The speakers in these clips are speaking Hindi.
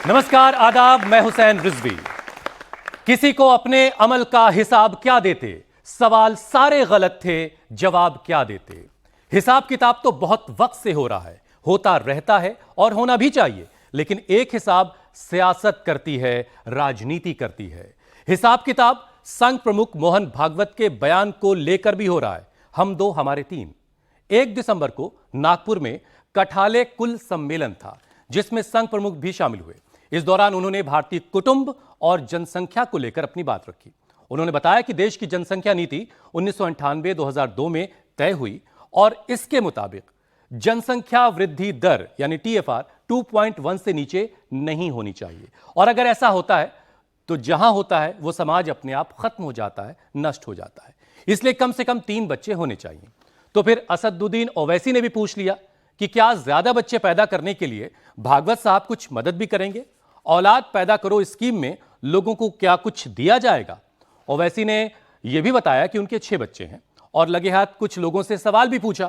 नमस्कार, आदाब। मैं हुसैन रिजवी। किसी को अपने अमल का हिसाब क्या देते, सवाल सारे गलत थे, जवाब क्या देते। हिसाब किताब तो बहुत वक्त से हो रहा है, होता रहता है और होना भी चाहिए, लेकिन एक हिसाब सियासत करती है, राजनीति करती है। हिसाब किताब संघ प्रमुख मोहन भागवत के बयान को लेकर भी हो रहा है। हम दो हमारे तीन। 1 दिसंबर को नागपुर में कठाले कुल सम्मेलन था, जिसमें संघ प्रमुख भी शामिल हुए। इस दौरान उन्होंने भारतीय कुटुंब और जनसंख्या को लेकर अपनी बात रखी। उन्होंने बताया कि देश की जनसंख्या नीति 1998-2002 में तय हुई और इसके मुताबिक जनसंख्या वृद्धि दर यानी TFR 2.1 से नीचे नहीं होनी चाहिए, और अगर ऐसा होता है तो जहां होता है वो समाज अपने आप खत्म हो जाता है, नष्ट हो जाता है। इसलिए कम से कम 3 बच्चे होने चाहिए। तो फिर असदुद्दीन ओवैसी ने भी पूछ लिया कि क्या ज्यादा बच्चे पैदा करने के लिए भागवत साहब कुछ मदद भी करेंगे। औलाद पैदा करो स्कीम में लोगों को क्या कुछ दिया जाएगा। ओवैसी ने यह भी बताया कि उनके 6 बच्चे हैं और लगे हाथ कुछ लोगों से सवाल भी पूछा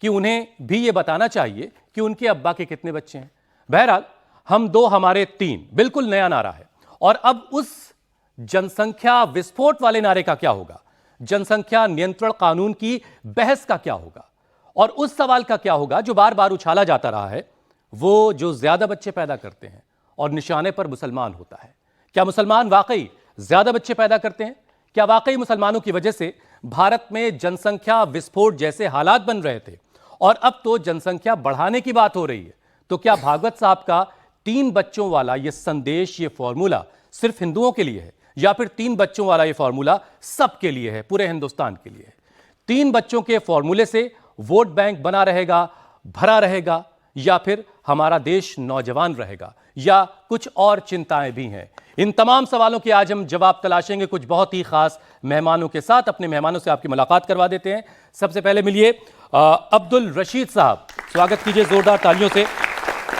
कि उन्हें भी यह बताना चाहिए कि उनके अब्बा के कितने बच्चे हैं। बहरहाल, हम दो हमारे तीन बिल्कुल नया नारा है, और अब उस जनसंख्या विस्फोट वाले नारे का क्या होगा, जनसंख्या नियंत्रण कानून की बहस का क्या होगा, और उस सवाल का क्या होगा जो बार बार उछाला जाता रहा है, वो जो ज्यादा बच्चे पैदा करते हैं और निशाने पर मुसलमान होता है। क्या मुसलमान वाकई ज्यादा बच्चे पैदा करते हैं? क्या वाकई मुसलमानों की वजह से भारत में जनसंख्या विस्फोट जैसे हालात बन रहे थे और अब तो जनसंख्या बढ़ाने की बात हो रही है? तो क्या भागवत साहब का 3 बच्चों वाला यह संदेश, यह फॉर्मूला सिर्फ हिंदुओं के लिए है, या फिर 3 बच्चों वाला यह फॉर्मूला सबके लिए है, पूरे हिंदुस्तान के लिए है? 3 बच्चों के फॉर्मूले से वोट बैंक बना रहेगा, भरा रहेगा, या फिर हमारा देश नौजवान रहेगा, या कुछ और चिंताएं भी हैं? इन तमाम सवालों के आज हम जवाब तलाशेंगे कुछ बहुत ही खास मेहमानों के साथ। अपने मेहमानों से आपकी मुलाकात करवा देते हैं। सबसे पहले मिलिए अब्दुल रशीद साहब, स्वागत कीजिए जोरदार तालियों से।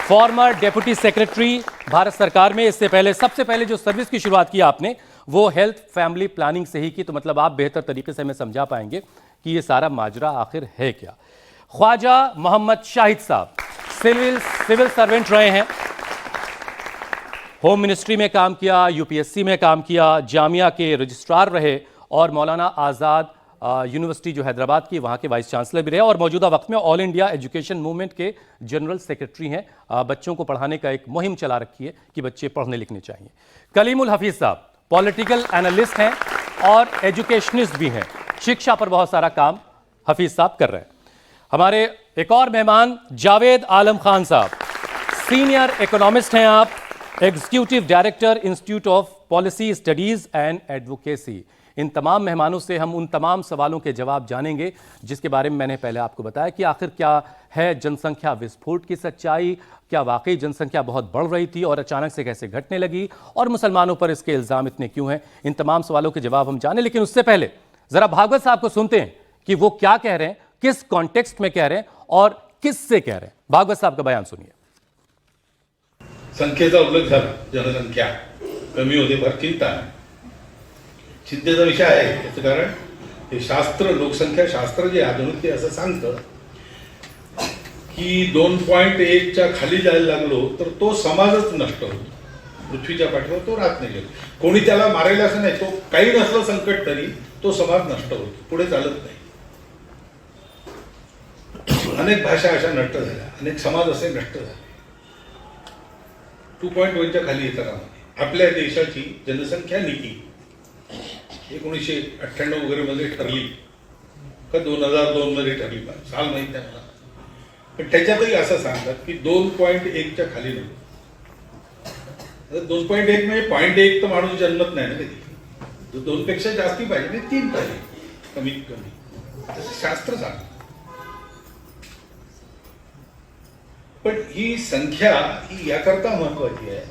फॉर्मर डेप्यूटी सेक्रेटरी भारत सरकार में, इससे पहले सबसे पहले जो सर्विस की शुरुआत की आपने वो हेल्थ फैमिली प्लानिंग से ही की, तो मतलब आप बेहतर तरीके से हमें समझा पाएंगे कि ये सारा माजरा आखिर है क्या। ख्वाजा मोहम्मद शाहिद साहब सिविल सर्वेंट रहे हैं, होम मिनिस्ट्री में काम किया, UPSC में काम किया, जामिया के रजिस्ट्रार रहे और मौलाना आज़ाद यूनिवर्सिटी जो हैदराबाद की, वहाँ के वाइस चांसलर भी रहे, और मौजूदा वक्त में ऑल इंडिया एजुकेशन मूवमेंट के जनरल सेक्रेटरी हैं। बच्चों को पढ़ाने का एक मुहिम चला रखी है कि बच्चे पढ़ने लिखने चाहिए। कलीमुल हफीज साहब पॉलिटिकल एनालिस्ट हैं और एजुकेशनिस्ट भी हैं, शिक्षा पर बहुत सारा काम हफीज साहब कर रहे हैं। हमारे एक और मेहमान जावेद आलम खान साहब, सीनियर इकोनॉमिस्ट हैं आप, executive director institute of policy studies and advocacy. इन तमाम मेहमानों से हम उन तमाम सवालों के जवाब जानेंगे जिसके बारे में मैंने पहले आपको बताया कि आखिर क्या है जनसंख्या विस्फोट की सच्चाई, क्या वाकई जनसंख्या बहुत बढ़ रही थी और अचानक से कैसे घटने लगी, और मुसलमानों पर इसके इल्जाम इतने क्यों हैं। इन तमाम सवालों के जवाब हम जाने, लेकिन उससे पहले जरा भागवत साहब को सुनते हैं कि वो क्या कह रहे हैं, किस कॉन्टेक्स्ट में कह रहे हैं और किससे कह रहे हैं। भागवत साहब का बयान सुनिए। संख्येचा उल्लेख झाला, जनसंख्या कमी होते फार चिंता आहे, चिंतेचा विषय आहे। याचं कारण हे शास्त्र, लोकसंख्या शास्त्र जे आधुनिक ते असं सांगतं की 2.1च्या खाली जायला लागलो तर तो समाजच नष्ट होतो, पृथ्वीच्या पाठीवर तो राहत नाही। कोणी त्याला मारेल असं नाही, तो काही नसलं संकट तरी तो समाज नष्ट होतो, पुढे चालत नाही। अनेक भाषा अशा नष्ट झाल्या, अनेक समाज असे नष्ट झाले। 2.1च्या खाली येतं का? आपल्या देशाची जनसंख्या नीती 1998 वगैरे मध्ये ठरली का 2002 मध्ये ठरली, साल माहित नाही मला, पण त्याच्यातही असं सांगतात की 2.1च्या खाली नको। 2.1 म्हणजे 0.1 तर माणूस जन्मत नाही ना कधी, 2 पेक्षा जास्ती पाहिजे, 3 पाहिजे कमीत कमी, असं शास्त्र सांगतं। पण ही संख्या ही याकरता महत्वाची आहे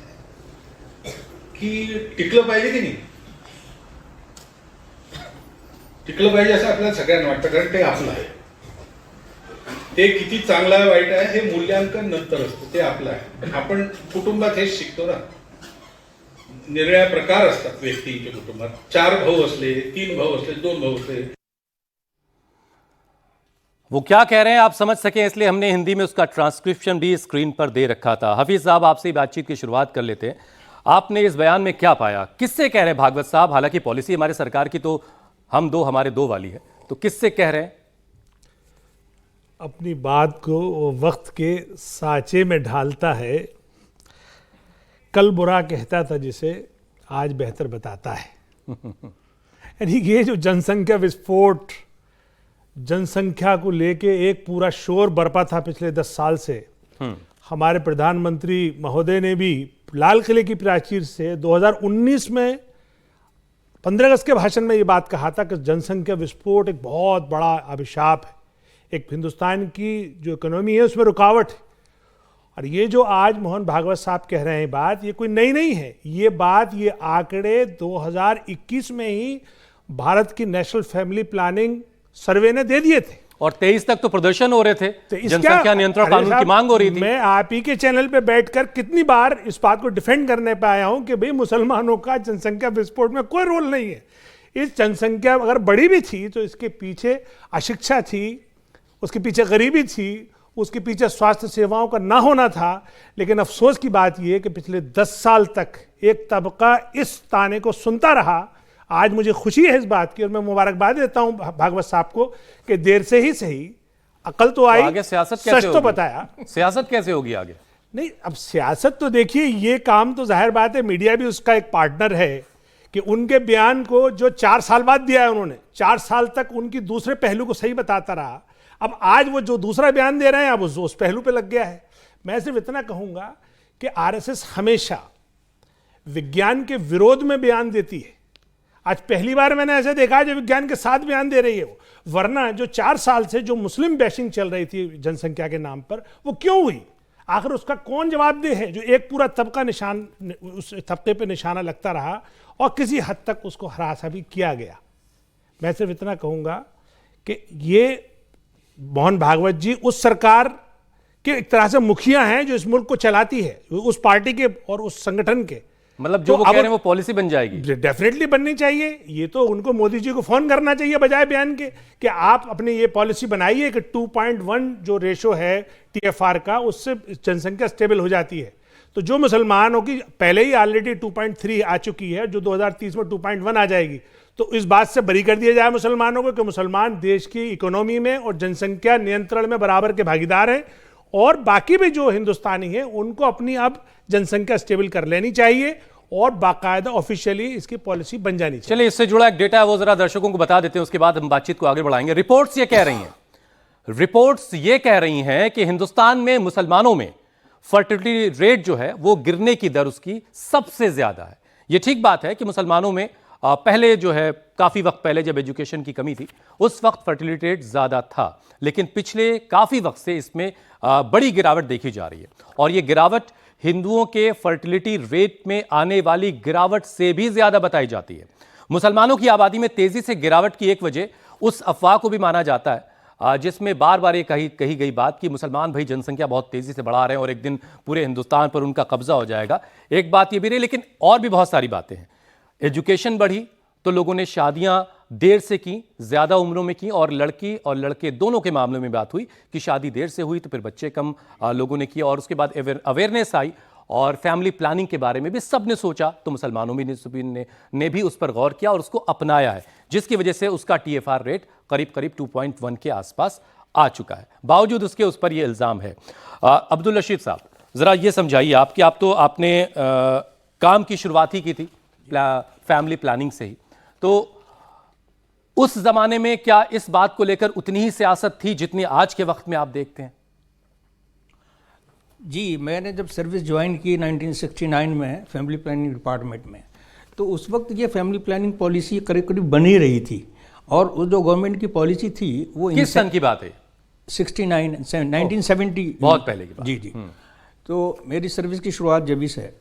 की टिकलं पाहिजे की नाही, टिकलं पाहिजे असं आपल्याला सगळ्यांना वाटतं, कारण ते आपलं आहे। ते किती चांगलं आहे वाईट आहे हे मूल्यांकन नंतर असतं, ते आपलं आहे। आपण कुटुंबात हेच शिकतो ना, निरनिराळे प्रकार असतात व्यक्तींच्या कुटुंबात, 4 भाऊ असले, 3 भाऊ असले, 2 भाऊ असले। वो क्या कह रहे हैं आप समझ सकें इसलिए हमने हिंदी में उसका ट्रांसक्रिप्शन भी स्क्रीन पर दे रखा था। हफीज साहब, आपसे बातचीत की शुरुआत कर लेते हैं। आपने इस बयान में क्या पाया? किससे कह रहे हैं भागवत साहब? हालांकि पॉलिसी हमारे सरकार की तो हम दो हमारे दो वाली है, तो किससे कह रहे हैं? अपनी बात को वो वक्त के साँचे में ढालता है। कल बुरा कहता था जिसे आज बेहतर बताता है। यानी ये जो जनसंख्या विस्फोट, जनसंख्या को लेके एक पूरा शोर बरपा था पिछले 10 साल से, हमारे प्रधानमंत्री महोदय ने भी लाल किले की प्राचीर से 2019 में 15 अगस्त के भाषण में ये बात कहा था कि जनसंख्या विस्फोट एक बहुत बड़ा अभिशाप है, एक हिंदुस्तान की जो इकोनॉमी है उसमें रुकावट है। और ये जो आज मोहन भागवत साहब कह रहे हैं बात, ये कोई नई नहीं है। ये बात, ये आंकड़े 2021 में ही भारत की नेशनल फैमिली प्लानिंग सर्वे ने दे दिए थे और 23 तक तो प्रदर्शन हो रहे थे, तो जनसंख्या नियंत्रण कानून की मांग हो रही थी। मैं आप ही के चैनल पे बैठकर कितनी बार इस बात को डिफेंड करने पे आया हूं कि भाई मुसलमानों का जनसंख्या विस्फोट में कोई रोल नहीं है। इस जनसंख्या अगर बड़ी भी थी तो इसके पीछे अशिक्षा थी, उसके पीछे गरीबी थी, उसके पीछे स्वास्थ्य सेवाओं का ना होना था। लेकिन अफसोस की बात यह कि पिछले 10 साल तक एक तबका इस ताने को सुनता रहा। आज मुझे खुशी है इस बात की और मैं मुबारकबाद देता हूं भागवत साहब को कि देर से ही सही अकल तो आई, आगे सियासत कैसे सच तो बताया। सियासत कैसे होगी आगे? नहीं, अब सियासत तो देखिए, ये काम तो जाहिर बात है मीडिया भी उसका एक पार्टनर है कि उनके बयान को जो 4 साल बाद दिया है उन्होंने, 4 साल तक उनकी दूसरे पहलू को सही बताता रहा। अब आज वो जो दूसरा बयान दे रहे हैं अब उस पहलू पे लग गया है। मैं सिर्फ इतना कहूंगा कि आरएसएस हमेशा विज्ञान के विरोध में बयान देती है। आज पहली बार मैंने ऐसे देखा जो विज्ञान के साथ बयान दे रही है वो, वरना जो 4 साल से जो मुस्लिम बैशिंग चल रही थी जनसंख्या के नाम पर, वो क्यों हुई? आखिर उसका कौन जवाबदेह है? जो एक पूरा तबका निशान, उस तबके पे निशाना लगता रहा और किसी हद तक उसको हरासा भी किया गया। मैं सिर्फ इतना कहूंगा कि ये मोहन भागवत जी उस सरकार के एक तरह से मुखिया हैं जो इस मुल्क को चलाती है, उस पार्टी के और उस संगठन के। मतलब जो वो कह रहे हैं वो पॉलिसी बन जाएगी, डेफिनेटली बननी चाहिए। ये तो उनको मोदी जी को फोन करना चाहिए बजाय बयान के कि आप अपनी ये पॉलिसी बनाइए कि 2.1 जो रेशो है टीएफआर का, उससे जनसंख्या स्टेबल हो जाती है। तो जो मुसलमानों की पहले ही ऑलरेडी 2.3 आ चुकी है, जो 2030 में 2.1 आ जाएगी, तो इस बात से बरी कर दिया जाए मुसलमानों को कि मुसलमान देश की इकोनॉमी में और जनसंख्या नियंत्रण में बराबर के भागीदार हैं, और बाकी भी जो हिंदुस्तानी हैं उनको अपनी अब जनसंख्या स्टेबल कर लेनी चाहिए और बाकायदा ऑफिशियली इसकी पॉलिसी बन जानी चाहिए। चलिए, इससे जुड़ा एक डेटा है वो जरा दर्शकों को बता देते हैं, उसके बाद हम बातचीत को आगे बढ़ाएंगे। रिपोर्ट्स ये कह रही हैं कि हिंदुस्तान में मुसलमानों में फर्टिलिटी रेट जो है वो गिरने की दर उसकी सबसे ज्यादा है। ये ठीक बात है कि मुसलमानों में पहले जो है काफी वक्त पहले जब एजुकेशन की कमी थी उस वक्त फर्टिलिटी रेट ज्यादा था, लेकिन पिछले काफी वक्त से इसमें बड़ी गिरावट देखी जा रही है और ये गिरावट हिंदुओं के फर्टिलिटी रेट में आने वाली गिरावट से भी ज्यादा बताई जाती है। मुसलमानों की आबादी में तेजी से गिरावट की एक वजह उस अफवाह को भी माना जाता है जिसमें बार बार ये कही गई बात कि मुसलमान भाई जनसंख्या बहुत तेजी से बढ़ा रहे हैं और एक दिन पूरे हिंदुस्तान पर उनका कब्जा हो जाएगा। एक बात ये भी रही, लेकिन और भी बहुत सारी बातें हैं। एजुकेशन बढ़ी तो लोगों ने शादियां देर से की, ज्यादा उम्रों में की, और लड़की और लड़के दोनों के मामले में बात हुई कि शादी देर से हुई तो फिर बच्चे कम लोगों ने किया, और उसके बाद अवेयरनेस आई और फैमिली प्लानिंग के बारे में भी सबने सोचा, तो मुसलमानों ने भी उस पर गौर किया और उसको अपनाया है, जिसकी वजह से उसका टीएफआर रेट करीब करीब 2.1 के आसपास आ चुका है। बावजूद उसके उस पर यह इल्जाम है। अब्दुल रशीद साहब, जरा ये समझाइए, आपने काम की शुरुआत ही की थी फैमिली प्लानिंग से ही, तो उस जमाने में क्या इस बात को लेकर उतनी ही सियासत थी जितनी आज के वक्त में आप देखते हैं? जी, मैंने जब सर्विस ज्वाइन की 1969 में फैमिली प्लानिंग डिपार्टमेंट में, तो उस वक्त ये फैमिली प्लानिंग पॉलिसी करीब करीब बनी रही थी। और वो जो गवर्नमेंट की पॉलिसी थी वो किस सन की बात है? 1970, बहुत पहले की बात। जी। तो मेरी सर्विस की शुरुआत जब से है।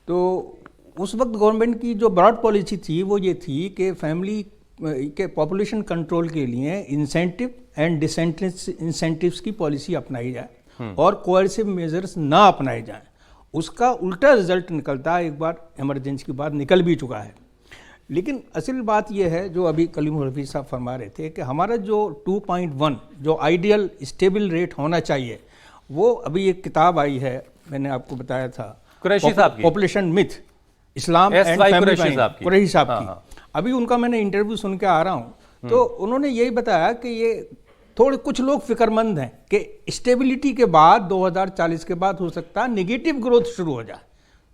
तो उस वक्त गवर्नमेंट की जो ब्रॉड पॉलिसी थी वो ये थी कि फैमिली के पॉपुलेशन कंट्रोल के लिए इंसेंटिव एंड डिसेंटिव्स की पॉलिसी अपनाई जाए और कोएर्सिव मेजर्स ना अपनाए जाएं। उसका उल्टा रिजल्ट निकलता है, एक बार इमरजेंसी के बाद निकल भी चुका है। लेकिन असल बात यह है जो अभी कलीम रफ़ी साहब फरमा रहे थे कि हमारा जो 2.1 जो आइडियल स्टेबल रेट होना चाहिए, वो अभी एक किताब आई है, मैंने आपको बताया था, कुरैशी साहब की, population myth, Islam and family planning, Qureshi साहब हाँ, की। हाँ। अभी उनका मैंने इंटरव्यू सुन के आ रहा हूँ, तो उन्होंने यही बताया कि ये थोड़े कुछ लोग फिक्रमंद हैं कि स्टेबिलिटी के बाद 2040 के बाद हो सकता है नेगेटिव ग्रोथ शुरू हो जाए।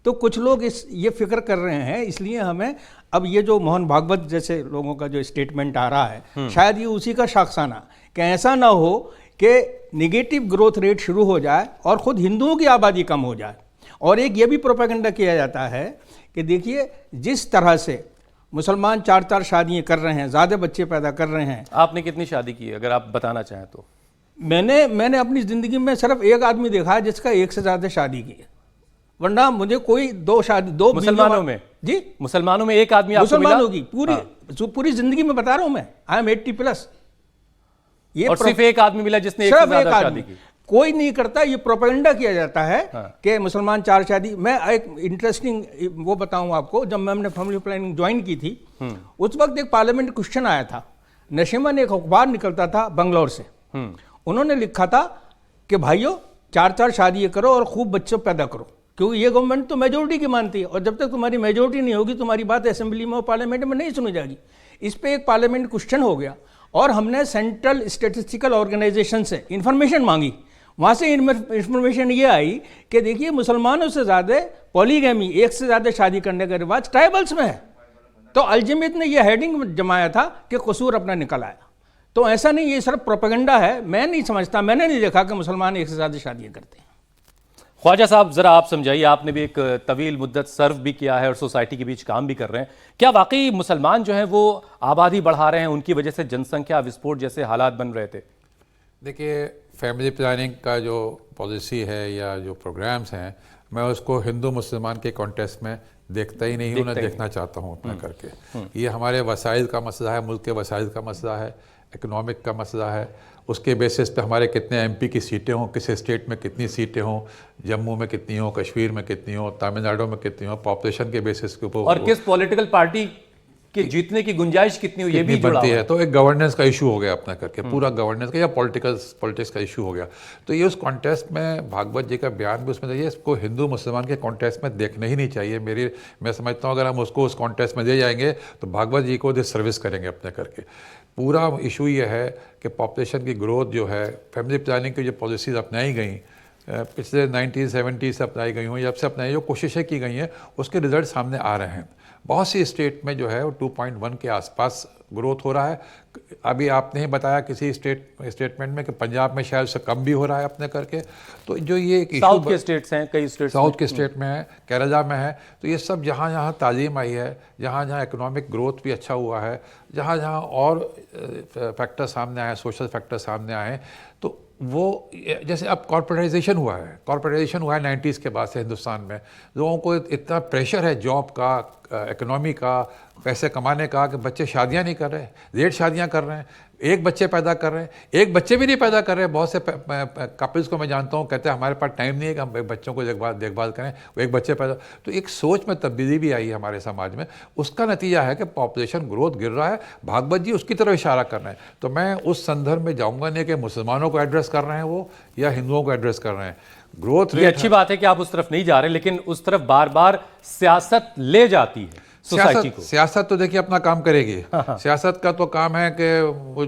तो कुछ लोग ये फिक्र कर रहे हैं, इसलिए हमें अब ये जो मोहन भागवत जैसे लोगों का जो स्टेटमेंट आ रहा है, शायद ये उसी का शाखसाना, कि ऐसा ना हो कि नेगेटिव ग्रोथ रेट शुरू हो जाए और ख़ुद हिंदुओं की आबादी कम हो जाए। और एक ये भी प्रोपेगेंडा किया जाता है कि देखिए जिस तरह से मुसलमान 4-4 शादियाँ कर रहे हैं, ज़्यादा बच्चे पैदा कर रहे हैं। आपने कितनी शादी की, अगर आप बताना चाहें तो? मैंने अपनी ज़िंदगी में सिर्फ एक आदमी देखा है जिसका एक से ज़्यादा शादी की है, वरना मुझे कोई दो मुसलमानों में जी, मुसलमानों में एक आदमी आपको मिला? मुसलमानों की पूरी जिंदगी में बता रहा हूं मैं, आई एम 80+। ये और सिर्फ एक आदमी मिला जिसने एक से ज्यादा शादी की? कोई नहीं करता, ये प्रोपेगेंडा किया जाता है कि मुसलमान 4 शादी। मैं एक इंटरेस्टिंग वो बताऊं आपको, जब मैंने फैमिली प्लानिंग ज्वाइन की थी, उस वक्त एक पार्लियामेंट क्वेश्चन आया था, नशीमन एक अखबार निकलता था बंगलौर से, उन्होंने लिखा था कि भाइयों 4-4 शादी करो और खूब बच्चों पैदा करो, क्योंकि ये गवर्नमेंट तो मेजोरिटी की मानती है और जब तक तुम्हारी मेजोरिटी नहीं होगी तुम्हारी बात असेंबली में और पार्लियामेंट में नहीं सुनी जाएगी। इस पे एक पार्लियामेंट क्वेश्चन हो गया और हमने सेंट्रल स्टैटिस्टिकल ऑर्गेनाइजेशन से इंफॉर्मेशन मांगी। वहाँ से इंफॉर्मेशन ये आई कि देखिए मुसलमानों से ज़्यादा पॉलीगैमी, एक से ज़्यादा शादी करने का रिवाज ट्राइबल्स में है। तो अल्जीमियत ने यह हेडिंग जमाया था कि कसूर अपना निकल आया। तो ऐसा नहीं, ये सिर्फ प्रोपेगेंडा है। मैं नहीं समझता, मैंने नहीं देखा कि मुसलमान एक से ज़्यादा शादियाँ करते हैं। ख्वाजा साहब जरा आप समझाइए, आपने भी एक तवील मुद्दत सर्व भी किया है और सोसाइटी के बीच काम भी कर रहे हैं, क्या वाकई मुसलमान जो हैं वो आबादी बढ़ा रहे हैं, उनकी वजह से जनसंख्या विस्फोट जैसे हालात बन रहे थे? देखिए, फैमिली प्लानिंग का जो पॉलिसी है या जो प्रोग्राम्स हैं, मैं उसको हिंदू मुसलमान के कॉन्टेक्स्ट में देखता ही नहीं हूँ, ना देखना चाहता हूँ अपना करके। ये हमारे वसाइल का मसला है, मुल्क के वसाइल का मसला है, इकोनॉमिक का मसला है। उसके बेसिस पे हमारे कितने एमपी की सीटें हों, किस स्टेट में कितनी सीटें हों, जम्मू में कितनी हो, कश्मीर में कितनी हो, तमिलनाडु में कितनी हो, पॉपुलेशन के बेसिस के ऊपर, और किस पॉलिटिकल पार्टी के जीतने की गुंजाइश कितनी हो, ये भी जुड़ा बनती हुआ है। तो एक गवर्नेंस का इशू हो गया अपना करके, पूरा गवर्नेंस का या पॉलिटिक्स का इशू हो गया। तो ये उस कॉन्टेस्ट में भागवत जी का बयान भी उसमें देखिए, इसको हिंदू मुसलमान के कॉन्टेस्ट में देखना ही नहीं चाहिए। मैं समझता हूँ अगर हम उसको उस कॉन्टेस्ट में दे जाएंगे तो भागवत जी को डिसर्विस करेंगे अपने करके। पूरा इशू ये है कि पॉपुलेशन की ग्रोथ जो है, फैमिली प्लानिंग की जो पॉलिसीज़ अपनाई गई पिछले 1970 से अपनाई गई हुई, जब से अपनाई जो कोशिशें की गई हैं, उसके रिजल्ट सामने आ रहे हैं। बहुत सी स्टेट में जो है वो 2.1 के आसपास ग्रोथ हो रहा है। अभी आपने ही बताया किसी स्टेटमेंट में कि पंजाब में शायद उससे कम भी हो रहा है अपने करके। तो जो ये एक साउथ के स्टेट्स हैं, कई स्टेट्स साउथ के स्टेट में है, केरला में है। तो ये सब जहाँ जहाँ तालीम आई है, जहाँ जहाँ इकोनॉमिक ग्रोथ भी अच्छा हुआ है, जहाँ जहाँ और फैक्टर सामने आए, सोशल फैक्टर सामने आए, तो वो जैसे अब कॉर्पोरेटाइजेशन हुआ है 90s के बाद से हिंदुस्तान में लोगों को इतना प्रेशर है जॉब का, इकोनॉमी का, पैसे कमाने का, कि बच्चे शादियां नहीं कर रहे, लेट शादियां कर रहे हैं, एक बच्चे पैदा कर रहे हैं, एक बच्चे भी नहीं पैदा कर रहे हैं। बहुत से कपल्स को मैं जानता हूँ, कहते हैं हमारे पास टाइम नहीं है कि हम बच्चों को देखभाल करें, वो एक बच्चे पैदा। तो एक सोच में तब्दीली भी आई है हमारे समाज में। उसका नतीजा है कि पॉपुलेशन ग्रोथ गिर रहा है। भागवत जी उसकी तरफ इशारा कर रहे हैं। तो मैं उस संदर्भ में जाऊँगा नहीं कि मुसलमानों को एड्रेस कर रहे हैं वो या हिंदुओं को एड्रेस कर रहे हैं। ग्रोथ ये अच्छी बात है कि आप उस तरफ नहीं जा रहे, लेकिन उस तरफ बार बार सियासत ले जाती है सोसाइटी को। सियासत तो देखिए अपना काम करेगी। सियासत का तो काम है कि वो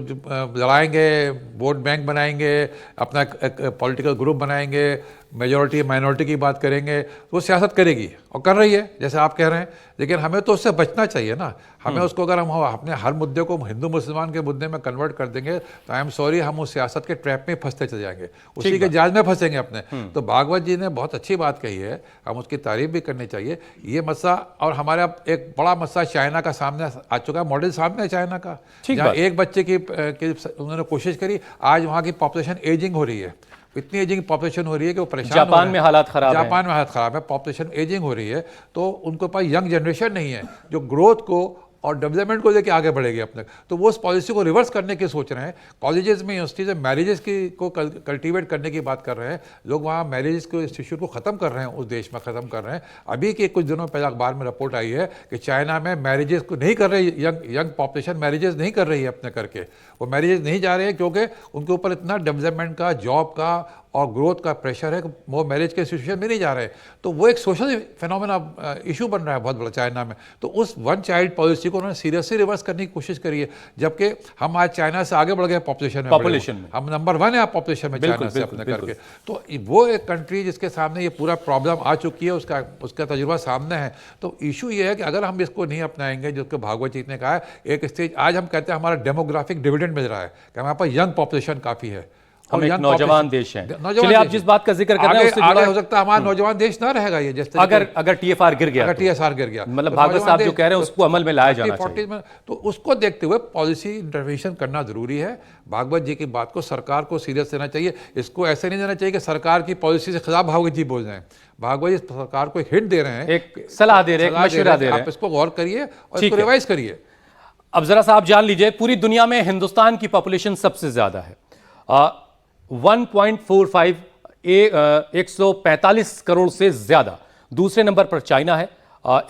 लड़ाएंगे, वोट बैंक बनाएंगे, अपना पॉलिटिकल ग्रुप बनाएंगे, मेजॉरिटी माइनॉरिटी की बात करेंगे, तो वो सियासत करेगी और कर रही है जैसे आप कह रहे हैं। लेकिन हमें तो उससे बचना चाहिए ना। हमें उसको अगर हम अपने हर मुद्दे को हिंदू मुसलमान के मुद्दे में कन्वर्ट कर देंगे तो आई एम सॉरी, हम उस सियासत के ट्रैप में फंसते चले जाएंगे, उसी के जाल में फंसेंगे अपने। तो भागवत जी ने बहुत अच्छी बात कही है, हम उसकी तारीफ भी करनी चाहिए। ये मसला, और हमारा एक बड़ा मसला चाइना का सामने आ चुका है, मॉडल सामने है चाइना का, जहाँ एक बच्चे की उन्होंने कोशिश करी। आज वहाँ की पॉपुलेशन एजिंग हो रही है, इतनी एजिंग पॉपुलेशन हो रही है कि वो परेशान। जापान में हालात खराब है, जापान में हालत खराब है, पॉपुलेशन एजिंग हो रही है। तो उनके पास यंग जनरेशन नहीं है जो ग्रोथ को और डेवलपमेंट को लेके आगे बढ़ेगी अपने। तो वो उस पॉलिसी को रिवर्स करने की सोच रहे हैं। कॉलेजेस में, यूनिवर्सिटीज में मैरिजेस की को कल्टीवेट करने की बात कर रहे हैं लोग। वहाँ मैरिजेस को इंस्टीट्यूट को ख़त्म कर रहे हैं, उस देश में ख़त्म कर रहे हैं। अभी के कुछ दिनों पहले अखबार में रिपोर्ट आई है कि चाइना में मैरिजेस को नहीं कर रही, यंग पॉपुलेशन मैरिजेस नहीं कर रही है अपने करके। वो मैरिजेस नहीं जा रहे हैं क्योंकि उनके ऊपर इतना डेवलपमेंट का, जॉब का और ग्रोथ का प्रेशर है कि वो मैरिज के सिचुएशन में नहीं जा रहे। तो वो एक सोशल फिनोमेना इशू बन रहा है बहुत बड़ा चाइना में। तो उस वन चाइल्ड पॉलिसी को उन्होंने सीरियसली रिवर्स करने की कोशिश करी है, जबकि हम आज चाइना से आगे बढ़ गए पॉपुलेशन में। हम नंबर 1 है पॉपुलेशन में चाइना से अपने करके। तो वो एक कंट्री जिसके सामने ये पूरा प्रॉब्लम आ चुकी है, उसका तजुर्बा सामने है। तो इशू ये है कि अगर हम इसको नहीं अपनाएंगे, जिसको भागवत जी ने कहा है, एक स्टेज आज हम कहते हैं हमारा डेमोग्राफिक डिविडेंड मिल रहा है कि हमारे पास यंग पॉपुलेशन काफ़ी है, हम एक नौजवान देश हैं। चलिए, आप जिस बात का जिक्र कर रहे हैं उससे आगे हो सकता है हमारा नौजवान देश ना रहेगा ये, जैसे अगर टीएफआर गिर गया, मतलब भागवत साहब जो कह रहे हैं उसको अमल में लाया जाना चाहिए। तो उसको देखते हुए पॉलिसी इंटरवेंशन करना जरूरी है। भागवत जी की बात को सरकार को सीरियस लेना चाहिए। इसको ऐसे नहीं देना चाहिए कि सरकार की पॉलिसी से खिलाफ भागवत जी बोल जाएं। भागवत जी सरकार को हिंट दे रहे हैं, एक सलाह दे रहे हैं, मशवरा दे रहे हैं, आप इसको गौर करिए और इसको रिवाइज करिए। अब जरा सा आप जान लीजिए, पूरी दुनिया में हिंदुस्तान की पॉपुलेशन सबसे ज्यादा है, 1.45 145 करोड़ से ज्यादा। दूसरे नंबर पर चाइना है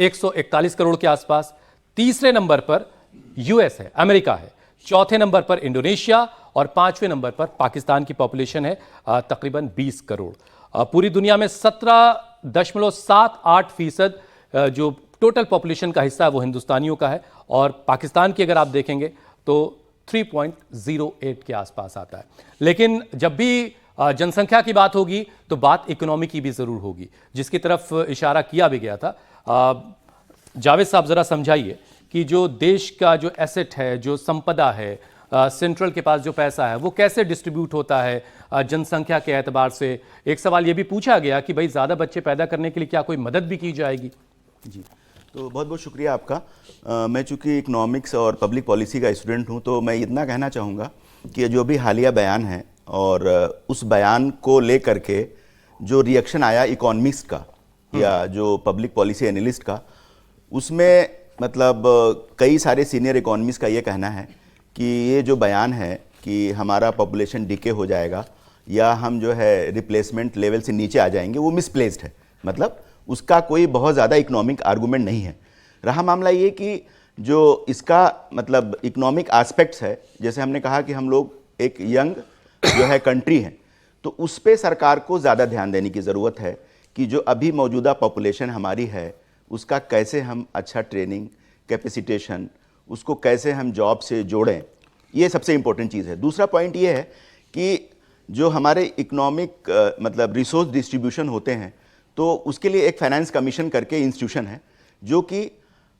141 करोड़ के आसपास। तीसरे नंबर पर यूएस है, अमेरिका है। चौथे नंबर पर इंडोनेशिया और पांचवें नंबर पर पाकिस्तान की पॉपुलेशन है तकरीबन 20 करोड़। पूरी दुनिया में 17.78% जो टोटल पॉपुलेशन का हिस्सा है वो हिंदुस्तानियों का है, और पाकिस्तान की अगर आप देखेंगे तो 3.08 के आसपास आता है। लेकिन जब भी जनसंख्या की बात होगी तो बात इकोनॉमी की भी जरूर होगी, जिसकी तरफ इशारा किया भी गया था। जावेद साहब, जरा समझाइए कि जो देश का जो एसेट है, जो संपदा है, सेंट्रल के पास जो पैसा है, वो कैसे डिस्ट्रीब्यूट होता है जनसंख्या के एतबार से। एक सवाल ये भी पूछा गया कि भाई ज़्यादा बच्चे पैदा करने के लिए क्या कोई मदद भी की जाएगी? जी, तो बहुत बहुत शुक्रिया आपका। मैं चूँकि इकोनॉमिक्स और पब्लिक पॉलिसी का स्टूडेंट हूँ, तो मैं इतना कहना चाहूँगा कि जो भी हालिया बयान है और उस बयान को लेकर के जो रिएक्शन आया इकोनॉमिस्ट का या जो पब्लिक पॉलिसी एनालिस्ट का, उसमें मतलब कई सारे सीनियर इकोनॉमिस्ट का ये कहना है कि ये जो बयान है कि हमारा पॉपुलेशन डिके हो जाएगा या हम जो है रिप्लेसमेंट लेवल से नीचे आ जाएंगे, वो मिसप्लेस्ड है। मतलब उसका कोई बहुत ज़्यादा इकोनॉमिक आर्गूमेंट नहीं है। रहा मामला ये कि जो इसका मतलब इकोनॉमिक एस्पेक्ट्स है, जैसे हमने कहा कि हम लोग एक यंग जो है कंट्री है, तो उस पर सरकार को ज़्यादा ध्यान देने की ज़रूरत है कि जो अभी मौजूदा पॉपुलेशन हमारी है उसका कैसे हम अच्छा ट्रेनिंग, कैपेसिटेशन, उसको कैसे हम जॉब से जोड़ें, ये सबसे इम्पोर्टेंट चीज़ है। दूसरा पॉइंट ये है कि जो हमारे इकोनॉमिक मतलब रिसोर्स डिस्ट्रीब्यूशन होते हैं, तो उसके लिए एक फाइनेंस कमीशन करके इंस्टीट्यूशन है, जो कि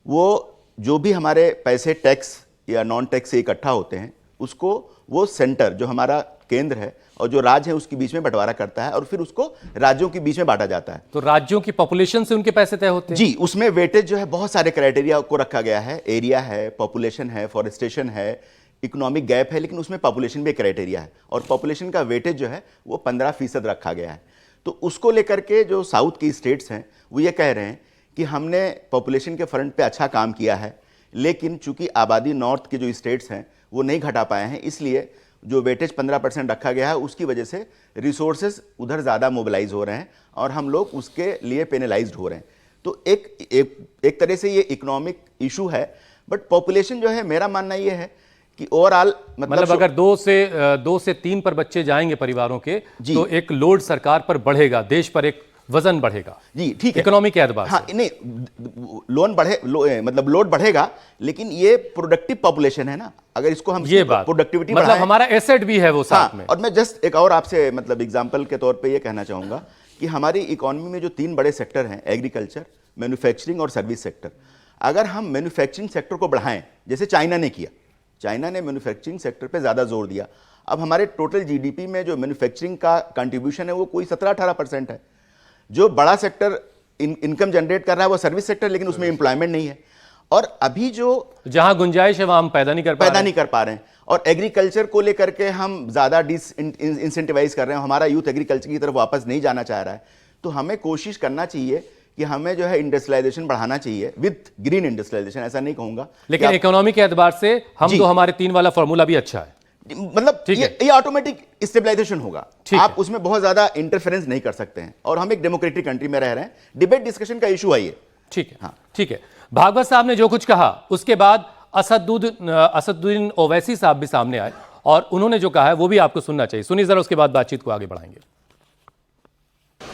वो जो भी हमारे पैसे टैक्स या नॉन टैक्स से इकट्ठा होते हैं उसको वो सेंटर जो हमारा केंद्र है और जो राज्य है उसके बीच में बंटवारा करता है और फिर उसको राज्यों के बीच में बांटा जाता है। तो राज्यों की पॉपुलेशन से उनके पैसे तय होते हैं? जी, उसमें वेटेज जो है बहुत सारे क्राइटेरिया को रखा गया है। एरिया है, पॉपुलेशन है, फॉरेस्टेशन है, इकोनॉमिक गैप है, लेकिन उसमें पॉपुलेशन भी क्राइटेरिया है और पॉपुलेशन का वेटेज जो है वो 15% रखा गया है। तो उसको लेकर के जो साउथ की स्टेट्स हैं वो ये कह रहे हैं कि हमने पॉपुलेशन के फ्रंट पे अच्छा काम किया है, लेकिन चूंकि आबादी नॉर्थ के जो स्टेट्स हैं वो नहीं घटा पाए हैं, इसलिए जो वेटेज 15% रखा गया है उसकी वजह से रिसोर्सेज उधर ज़्यादा मोबिलाइज हो रहे हैं और हम लोग उसके लिए पेनलाइज्ड हो रहे हैं। तो एक तरह से ये इकोनॉमिक इशू है, बट पॉपुलेशन जो है, मेरा मानना ये है कि ओवरऑल मतलब अगर 2 से 3 पर बच्चे जाएंगे परिवारों के, तो एक लोड सरकार पर बढ़ेगा, देश पर एक वजन बढ़ेगा। जी ठीक है, इकोनॉमी के एतबार हाँ, नहीं मतलब लोड बढ़ेगा, लेकिन ये प्रोडक्टिव पॉपुलेशन है ना, अगर इसको हम ये बात प्रोडक्टिविटी मतलब हमारा एसेट भी है वो साथ में। और मैं जस्ट एक और आपसे मतलब एग्जांपल के तौर पे ये कहना चाहूंगा कि हमारी इकोनॉमी में जो 3 बड़े सेक्टर हैं, एग्रीकल्चर, मैन्युफैक्चरिंग और सर्विस सेक्टर, अगर हम मैन्युफैक्चरिंग सेक्टर को बढ़ाएं जैसे चाइना ने किया, चाइना ने मैन्युफैक्चरिंग सेक्टर पे ज़्यादा जोर दिया। अब हमारे टोटल जीडीपी में जो मैन्युफैक्चरिंग का कंट्रीब्यूशन है वो कोई 17-18% है। जो बड़ा सेक्टर इनकम जनरेट कर रहा है वो सर्विस सेक्टर, लेकिन उसमें एम्प्लॉयमेंट नहीं है। और अभी जो जहां गुंजाइश है वहां हम पैदा नहीं कर पा रहे हैं। और एग्रीकल्चर को लेकर के हम ज़्यादा इंसेंटिवाइज कर रहे हैं, हमारा यूथ एग्रीकल्चर की तरफ वापस नहीं जाना चाह रहा है। तो हमें कोशिश करना चाहिए कि हमें जो है इंडस्ट्रियलाइजेशन बढ़ाना चाहिए, विथ ग्रीन इंडस्ट्रियलाइजेशन, ऐसा नहीं कहूंगा। लेकिन इकोनॉमी के एतबार से हम तो हमारे 3 वाला फॉर्मूला भी अच्छा है, मतलब ये ऑटोमेटिक स्टेबलाइजेशन होगा, आप उसमें बहुत ज्यादा इंटरफेरेंस नहीं कर सकते हैं, और हम एक डेमोक्रेटिक कंट्री में रह रहे हैं, डिबेट डिस्कशन का इशू है ये। ठीक है, हाँ ठीक है। भागवत साहब ने जो कुछ कहा उसके बाद असदुद्दीन ओवैसी साहब भी सामने आए और उन्होंने जो कहा है वो भी आपको सुनना चाहिए। सुनिए जरा, उसके बाद बातचीत को आगे बढ़ाएंगे।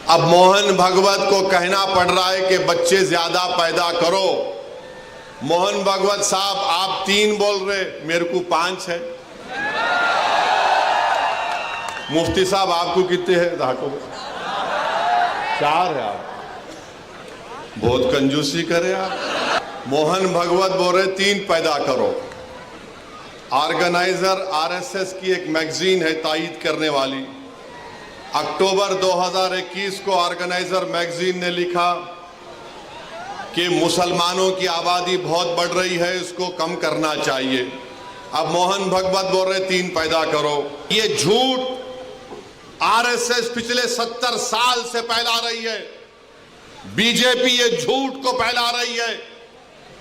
अब मोहन भागवत को कहना पड़ रहा है कि बच्चे ज्यादा पैदा करो। मोहन भागवत साहब आप 3 बोल रहे, मेरे को 5 है। मुफ्ती साहब आपको कितने हैं? धाको 4 है। आप बहुत कंजूसी करे आप। मोहन भागवत बोल रहे 3 पैदा करो। ऑर्गेनाइजर आरएसएस की एक मैगजीन है तायीद करने वाली, अक्टूबर 2021 को ऑर्गेनाइजर मैगजीन ने लिखा कि मुसलमानों की आबादी बहुत बढ़ रही है, इसको कम करना चाहिए। अब मोहन भागवत बोल रहे 3 पैदा करो। ये झूठ आरएसएस पिछले 70 साल से फैला रही है। बीजेपी ये झूठ को फैला रही है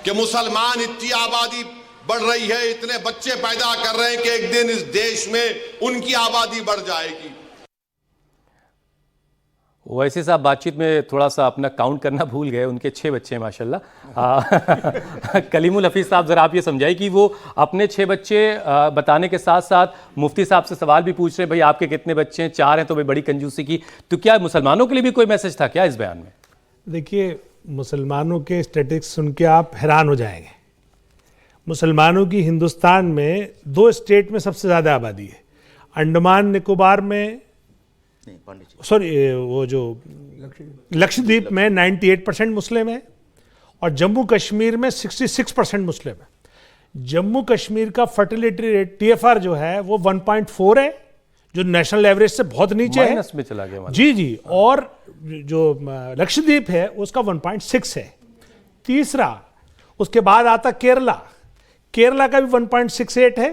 कि मुसलमान इतनी आबादी बढ़ रही है, इतने बच्चे पैदा कर रहे हैं कि एक दिन इस देश में उनकी आबादी बढ़ जाएगी। ओवैसी साहब बातचीत में थोड़ा सा अपना काउंट करना भूल गए, उनके 6 बच्चे हैं माशाल्लाह। कलीमुल हफीज साहब जरा आप ये समझाइए कि वो अपने 6 बच्चे बताने के साथ साथ मुफ्ती साहब से सवाल भी पूछ रहे हैं, भाई आपके कितने बच्चे हैं? 4 हैं तो भाई बड़ी कंजूसी की। तो क्या मुसलमानों के लिए भी कोई मैसेज था क्या इस बयान में? देखिए, मुसलमानों के स्टैटिस्टिक्स सुन के आप हैरान हो जाएंगे। मुसलमानों की हिंदुस्तान में 2 स्टेट में सबसे ज़्यादा आबादी है। अंडमान निकोबार में, सॉरी वो जो लक्षद्वीप में 98% मुस्लिम है, और जम्मू कश्मीर में 66% मुस्लिम है। जम्मू कश्मीर का फर्टिलिटी रेट TFR जो है वो 1.4 है, जो नेशनल एवरेज से बहुत नीचे है, माइनस में चला गया। जी। और जो लक्षद्वीप है उसका 1.6 है। तीसरा, उसके बाद आता केरला का भी 1.68 है।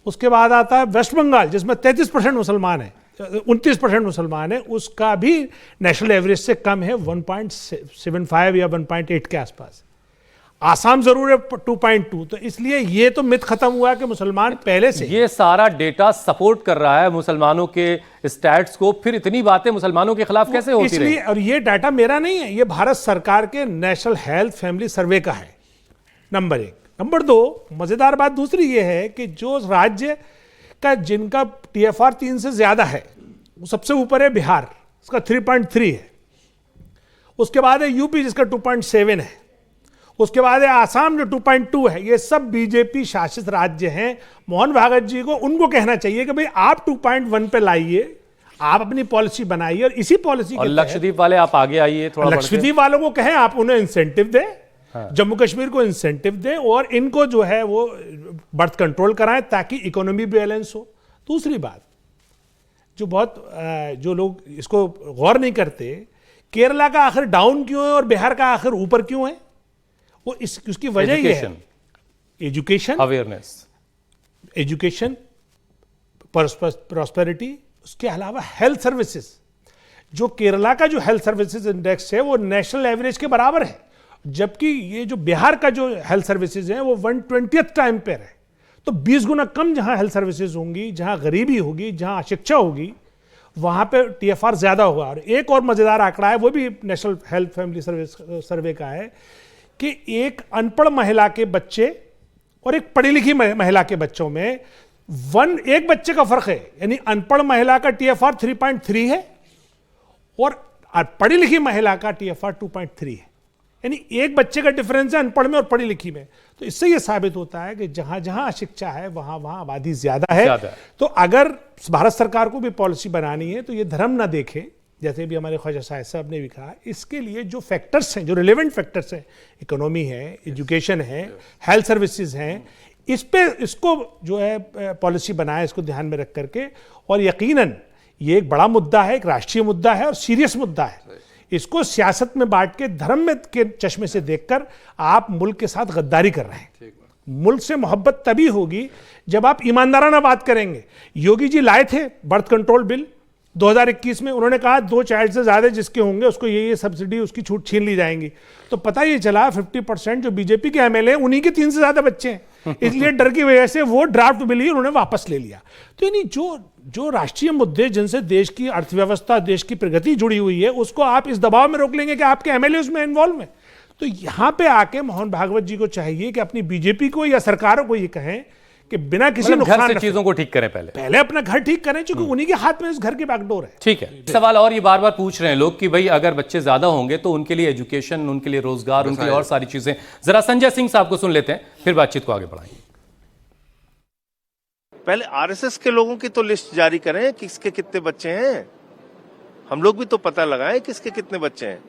उसके बाद आता है वेस्ट बंगाल जिसमें 33% मुसलमान है, 29% मुसलमान है, उसका भी नेशनल एवरेज से कम है, 1.75 या 1.8 के आसपास। आसाम जरूर है 2.2। तो इसलिए ये तो मिथ खत्म हुआ कि मुसलमान पहले से, ये सारा डेटा सपोर्ट कर रहा है मुसलमानों के स्टैट्स को, फिर इतनी बातें मुसलमानों के खिलाफ कैसे होती रही? और ये डाटा मेरा नहीं है, ये भारत सरकार के नेशनल हेल्थ फैमिली सर्वे का है, नंबर 1। नंबर 2, मजेदार बात दूसरी ये है कि जो राज्य का जिनका TFR 3 से ज्यादा है, वो सबसे ऊपर है बिहार, उसका 3.3 है। उसके बाद है यूपी जिसका 2.7 है। उसके बाद है आसाम जो 2.2 है। ये सब बीजेपी शासित राज्य हैं। मोहन भागवत जी को उनको कहना चाहिए कि भाई आप 2.1 पे लाइए, आप अपनी पॉलिसी बनाइए, और इसी पॉलिसी और लक्षद्वीप वाले आप आगे आइए थोड़ा। लक्षद्वीप वालों को कहें आप उन्हें इंसेंटिव दें, हाँ। जम्मू कश्मीर को इंसेंटिव दें, और इनको जो है वो बर्थ कंट्रोल कराएं ताकि इकोनॉमी बैलेंस हो। दूसरी बात जो लोग इसको गौर नहीं करते, केरला का आखिर डाउन क्यों है और बिहार का आखिर ऊपर क्यों है? वो उसकी वजह ये है, एजुकेशन अवेयरनेस, एजुकेशन, प्रॉस्पेरिटी, उसके अलावा हेल्थ सर्विसेज। जो केरला का जो हेल्थ सर्विसेज इंडेक्स है वो नेशनल एवरेज के बराबर है, जबकि ये जो बिहार का जो हेल्थ सर्विसेज है वो 120th टाइम पे है। तो 20 गुना कम जहां हेल्थ सर्विसेज होंगी, जहां गरीबी होगी, जहां अशिक्षा होगी, वहां पे TFR ज्यादा होगा। और एक और मजेदार आंकड़ा है, वो भी नेशनल हेल्थ फैमिली सर्वे का है, कि एक अनपढ़ महिला के बच्चे और एक पढ़ी लिखी महिला के बच्चों में एक बच्चे का फर्क है। यानी अनपढ़ महिला का TFR 3.3 है और पढ़ी लिखी महिला का TFR 2.3 है। यानी एक बच्चे का डिफरेंस है अनपढ़ में और पढ़ी लिखी में। तो इससे यह साबित होता है कि जहां जहां अशिक्षा है वहां वहां आबादी ज्यादा है। तो अगर भारत सरकार को भी पॉलिसी बनानी है तो ये धर्म ना देखे, जैसे भी हमारे ख्वाजा शाहिद साहब ने भी कहा। इसके लिए जो फैक्टर्स हैं, जो रिलेवेंट फैक्टर्स हैं, इकोनॉमी है, एजुकेशन है, हेल्थ सर्विसेज हैं, इसको जो है पॉलिसी बनाए, इसको ध्यान में रख करके। और यकीनन ये एक बड़ा मुद्दा है, एक राष्ट्रीय मुद्दा है और सीरियस मुद्दा है। इसको सियासत में बांट के धर्म में के चश्मे से देखकर आप मुल्क के साथ गद्दारी कर रहे हैं। मुल्क से मोहब्बत तभी होगी जब आप ईमानदाराना बात करेंगे। योगी जी लाए थे बर्थ कंट्रोल बिल, 2021 में उन्होंने कहा 2 चाइल्ड से ज्यादा जिसके होंगे उसको ये सब्सिडी उसकी छूट छीन ली जाएंगी। तो पता ये चला 50% जो बीजेपी के एमएलए उन्हीं के 3 से ज्यादा बच्चे हैं, इसलिए डर की वजह से वो ड्राफ्ट बिल ही उन्होंने वापस ले लिया। तो यानी जो राष्ट्रीय मुद्दे जिनसे देश की अर्थव्यवस्था, देश की प्रगति जुड़ी हुई है, उसको आप इस दबाव में रोक लेंगे कि आपके एमएलए उसमें इन्वॉल्व है। तो यहां पे आके मोहन भागवत जी को चाहिए कि अपनी बीजेपी को या सरकारों को ये कहें कि बिना किसी मतलब घर नुकसान से चीजों को ठीक करें, पहले अपना घर ठीक करें, क्योंकि उन्हीं के हाथ में इस घर की बैकडोर है। ठीक है। सवाल और ये बार बार पूछ रहे हैं लोग कि भाई अगर बच्चे ज्यादा होंगे तो उनके लिए एजुकेशन, उनके लिए रोजगार, उनके लिए और सारी चीजें। जरा संजय सिंह साहब को सुन लेते हैं, फिर बातचीत को आगे बढ़ाएंगे। पहले आरएसएस के लोगों की तो लिस्ट जारी करें, किसके कितने बच्चे हैं, हम लोग भी तो पता लगाएं किसके कितने बच्चे हैं।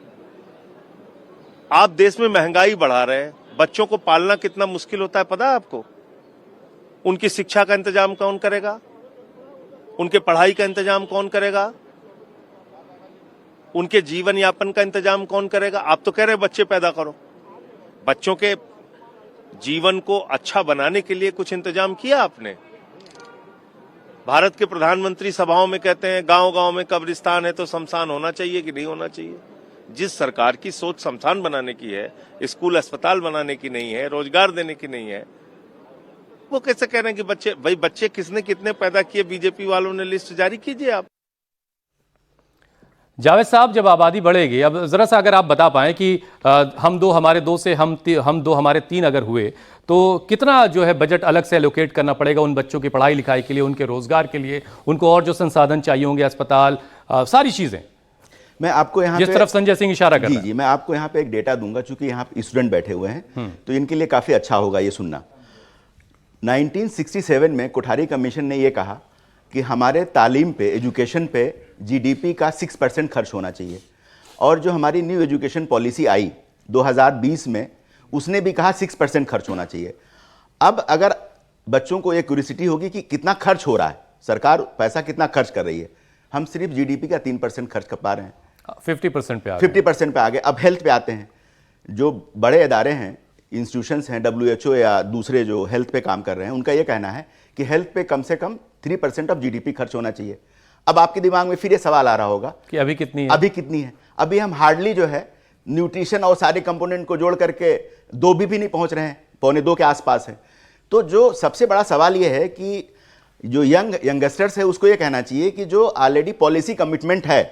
आप देश में महंगाई बढ़ा रहे हैं, बच्चों को पालना कितना मुश्किल होता है पता है आपको? उनकी शिक्षा का इंतजाम कौन करेगा? उनके पढ़ाई का इंतजाम कौन करेगा? उनके जीवन यापन का इंतजाम कौन करेगा? आप तो कह रहे हैं बच्चे पैदा करो, बच्चों के जीवन को अच्छा बनाने के लिए कुछ इंतजाम किया आपने? भारत के प्रधानमंत्री सभाओं में कहते हैं गांव-गांव में कब्रिस्तान है तो शमशान होना चाहिए कि नहीं होना चाहिए? जिस सरकार की सोच शमशान बनाने की है, स्कूल अस्पताल बनाने की नहीं है, रोजगार देने की नहीं है, वो कैसे कह रहे हैं कि बच्चे, भाई बच्चे किसने कितने पैदा किए, बीजेपी वालों ने लिस्ट जारी कीजिए आप। जावेद साहब, जब आबादी बढ़ेगी, अब जरा सा अगर आप बता पाएं कि हम दो हमारे 2 से हम 2 हमारे 3 अगर हुए तो कितना जो है बजट अलग से एलोकेट करना पड़ेगा उन बच्चों की पढ़ाई लिखाई के लिए, उनके रोजगार के लिए, उनको और जो संसाधन चाहिए होंगे, अस्पताल, सारी चीजें। मैं आपको यहाँ जिस तरफ संजय सिंह इशारा कर रहे हैं। जी, मैं आपको यहाँ पे एक डेटा दूंगा, चूंकि यहाँ स्टूडेंट बैठे हुए हैं तो इनके लिए काफी अच्छा होगा ये सुनना। 1967 में कोठारी कमीशन ने ये कहा कि हमारे तालीम पे, एजुकेशन पे जीडीपी का 6% खर्च होना चाहिए, और जो हमारी न्यू एजुकेशन पॉलिसी आई 2020 में, उसने भी कहा 6% खर्च होना चाहिए। अब अगर बच्चों को एक क्यूरियोसिटी होगी कि कितना खर्च हो रहा है, सरकार पैसा कितना खर्च कर रही है, हम सिर्फ जीडीपी का 3% खर्च कर पा रहे हैं, 50% पे आ गए। 50% पे आ गए। अब हेल्थ पे आते हैं, जो बड़े इदारे हैं, इंस्टीट्यूशंस हैं, WHO या दूसरे जो हेल्थ पे काम कर रहे हैं, उनका ये कहना है कि हेल्थ पे कम से कम 3% ऑफ जीडीपी खर्च होना चाहिए। अब आपके दिमाग में फिर ये सवाल आ रहा होगा कि अभी कितनी है? अभी हम हार्डली जो है न्यूट्रिशन और सारे कंपोनेंट को जोड़ करके 2 भी नहीं पहुंच रहे हैं, 1.25 के आसपास है। तो जो सबसे बड़ा सवाल ये है कि जो यंगस्टर्स है उसको ये कहना चाहिए कि जो ऑलरेडी पॉलिसी कमिटमेंट है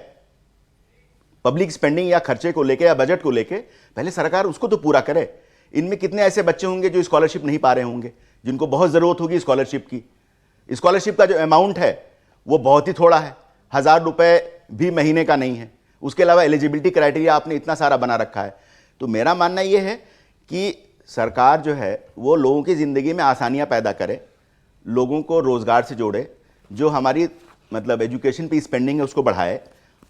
पब्लिक स्पेंडिंग या खर्चे को लेके या बजट को लेके, पहले सरकार उसको तो पूरा करे। इनमें कितने ऐसे बच्चे होंगे जो स्कॉलरशिप नहीं पा रहे होंगे, जिनको बहुत जरूरत होगी स्कॉलरशिप की। स्कॉलरशिप का जो अमाउंट है वो बहुत ही थोड़ा है, 1000 रुपए भी महीने का नहीं है। उसके अलावा एलिजिबिलिटी क्राइटेरिया आपने इतना सारा बना रखा है। तो मेरा मानना यह है कि सरकार जो है वो लोगों की ज़िंदगी में आसानियां पैदा करे, लोगों को रोज़गार से जोड़े, जो हमारी मतलब एजुकेशन पे स्पेंडिंग है उसको बढ़ाए।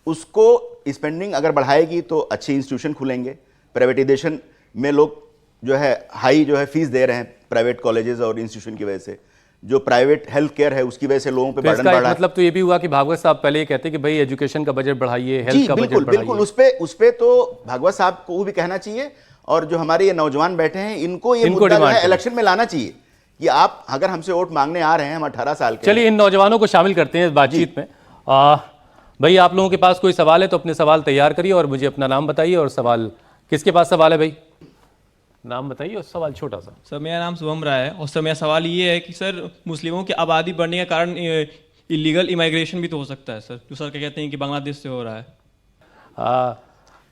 उसको स्पेंडिंग अगर बढ़ाएगी तो अच्छे इंस्टीट्यूशन खुलेंगे। प्राइवेटाइजेशन में लोग जो है हाई जो है फीस दे रहे हैं प्राइवेट कॉलेजेस और इंस्टीट्यूशन की वजह से, जो प्राइवेट हेल्थ केयर है उसकी वजह से लोगों पे बर्डन बढ़ रहा है। मतलब तो ये भी हुआ कि भागवत साहब पहले ये कहते कि भाई एजुकेशन का बजट बढ़ाइए, हेल्थ का बजट बढ़ाइए। बिल्कुल उस पे तो भागवत साहब को भी कहना चाहिए, और जो हमारे ये नौजवान बैठे हैं इनको ये मुद्दा जो है इलेक्शन में लाना चाहिए कि आप अगर हमसे वोट मांगने आ रहे हैं, हम 18 साल के। चलिए इन नौजवानों को शामिल करते हैं इस बातचीत में। भाई आप लोगों के पास कोई सवाल है तो अपने सवाल तैयार करिए और मुझे अपना नाम बताइए। और सवाल किसके पास सवाल है भाई? नाम बताइए और सवाल छोटा सा। सर मेरा नाम शुभम राय है और सर मेरा सवाल ये है कि सर मुस्लिमों की आबादी बढ़ने के कारण इलीगल इमाइग्रेशन भी तो हो सकता है सर, जो सर कहते हैं कि बांग्लादेश से हो रहा है।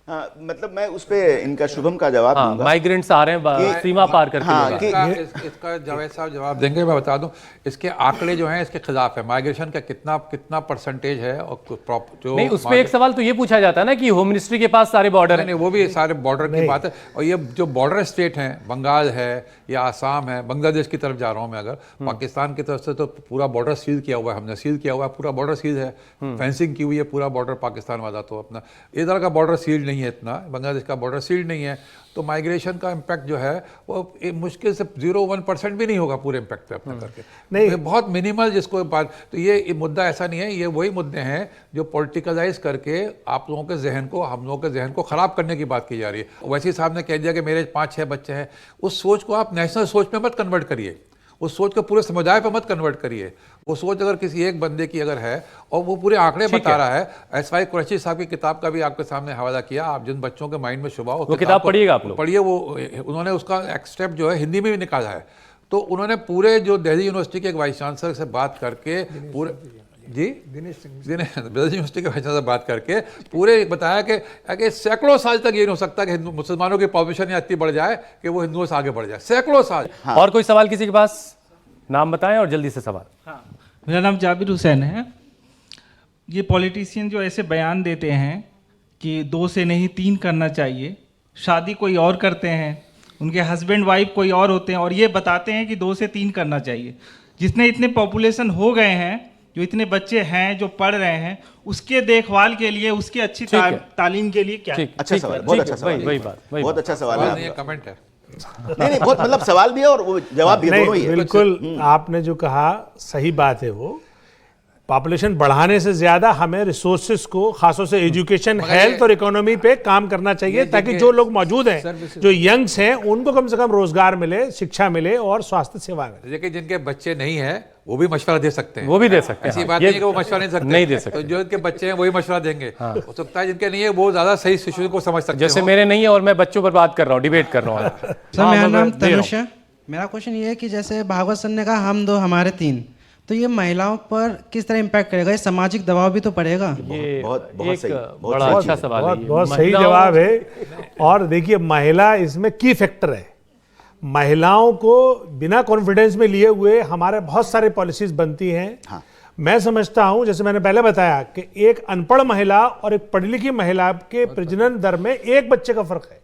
मतलब मैं उस पे इनका शुभम का जवाब दूंगा। माइग्रेंट्स आ रहे हैं सीमा पार करके। इसका जावेद साहब जवाब देंगे, मैं बता दूं इसके आंकड़े जो हैं इसके खिलाफ है। माइग्रेशन का कितना परसेंटेज है और जो नहीं, उस पे एक सवाल तो ये पूछा जाता है ना कि होम मिनिस्ट्री के पास सारे बॉर्डर नहीं, वो भी सारे बॉर्डर की बात है। और ये जो बॉर्डर स्टेट हैं, बंगाल है या आसाम है, बांग्लादेश की तरफ जा रहा हूं मैं, अगर पाकिस्तान की तरफ से तो पूरा बॉर्डर सील किया हुआ है, हमने सील किया हुआ है, पूरा बॉर्डर सील है, फेंसिंग की हुई है पूरा बॉर्डर पाकिस्तान वाला। तो अपना इधर का बॉर्डर सील नहीं है, इतना बांग्लादेश का बॉर्डर सील नहीं है। तो माइग्रेशन का इम्पैक्ट जो है वो मुश्किल से 0.1% भी नहीं होगा पूरे इम्पैक्ट पे अपना करके, नहीं बहुत मिनिमल जिसको बात। तो ये मुद्दा ऐसा नहीं है, ये वही मुद्दे हैं जो पॉलिटिकलाइज करके आप लोगों के जहन को, हम लोगों के जहन को खराब करने की बात की जा रही है। वैसे साहब ने कह दिया कि मेरे 5-6 बच्चे हैं, उस सोच को आप नेशनल सोच में मत कन्वर्ट करिए, उस सोच को पूरे समुदाय पर मत कन्वर्ट करिए। वो सोच अगर किसी एक बंदे की अगर है और वो पूरे आंकड़े बता रहा है, एस.वाई. कुरैशी साहब की किताब का भी आपके सामने हवाला किया, आप जिन बच्चों के माइंड में शुबा हो वो किताब पढ़िएगा आप लोग, पढ़िए। वो उन्होंने उसका एक्सट्रैक्ट जो है हिंदी में भी निकाला है। तो उन्होंने पूरे जो दिल्ली यूनिवर्सिटी के एक वाइस चांसलर से बात करके पूरे दिनेश यूनिवर्सिटी के वाइस चांसलर से बात करके पूरे बताया कि सैकड़ों साल तक ये नहीं हो सकता कि मुसलमानों की पॉपुलेशन इतनी बढ़ जाए कि वो हिंदुओं से आगे बढ़ जाए, सैकड़ों साल। और कोई सवाल किसी के पास? नाम बताएं और जल्दी से सवाल। हाँ, मेरा नाम जाबिर हुसैन है। ये पॉलिटिशियन जो ऐसे बयान देते हैं कि 2 से नहीं 3 करना चाहिए, शादी कोई और करते हैं, उनके हस्बैंड वाइफ कोई और होते हैं और ये बताते हैं कि 2 से 3 करना चाहिए। जितने इतने पॉपुलेशन हो गए हैं, जो इतने बच्चे हैं जो पढ़ रहे हैं, उसके देखभाल के लिए, उसकी अच्छी तालीम के लिए क्या? अच्छा सवाल, बहुत अच्छा सवाल, बहुत अच्छा सवाल है, कमेंट है। नहीं, बहुत मतलब सवाल भी है और वो जवाब भी, दोनों ही है। बिल्कुल आपने जो कहा सही बात है। वो पॉपुलेशन बढ़ाने से ज्यादा हमें रिसोर्सेज को, खासतौर से एजुकेशन, हेल्थ और इकोनॉमी पे काम करना चाहिए, ताकि जो लोग मौजूद हैं, जो यंग्स हैं, उनको कम से कम रोजगार मिले, शिक्षा मिले और स्वास्थ्य सेवा मिले। लेकिन जिनके बच्चे नहीं हैं वो भी मशवरा दे सकते हैं, वो भी दे सकते हैं। ऐसी बात नहीं है कि वो मशवरा नहीं सकते, नहीं दे सकते। तो जो इनके बच्चे हैं वही मशवरा देंगे। हो सकता है जिनके नहीं है वो ज्यादा सही सिचुएशन को समझ सकते हैं। जैसे मेरे नहीं है और मैं बच्चों पर बात कर रहा हूँ, डिबेट कर रहा हूँ। सर मेरा नाम तनुष है। मेरा क्वेश्चन ये है कि जैसे भागवत सर ने कहा हम 2 हमारे 3, तो ये महिलाओं पर किस तरह इम्पैक्ट करेगा? ये सामाजिक दबाव भी तो पड़ेगा। ये बहुत एक बड़ा अच्छा सवाल है। बहुत सही जवाब है। और देखिए, महिला इसमें की फैक्टर है। महिलाओं को बिना कॉन्फिडेंस में लिए हुए हमारे बहुत सारे पॉलिसीज बनती हैं। हाँ। मैं समझता हूं, जैसे मैंने पहले बताया, कि एक अनपढ़ महिला और एक पढ़ी लिखी महिला के प्रजनन दर में 1 बच्चे का फर्क है।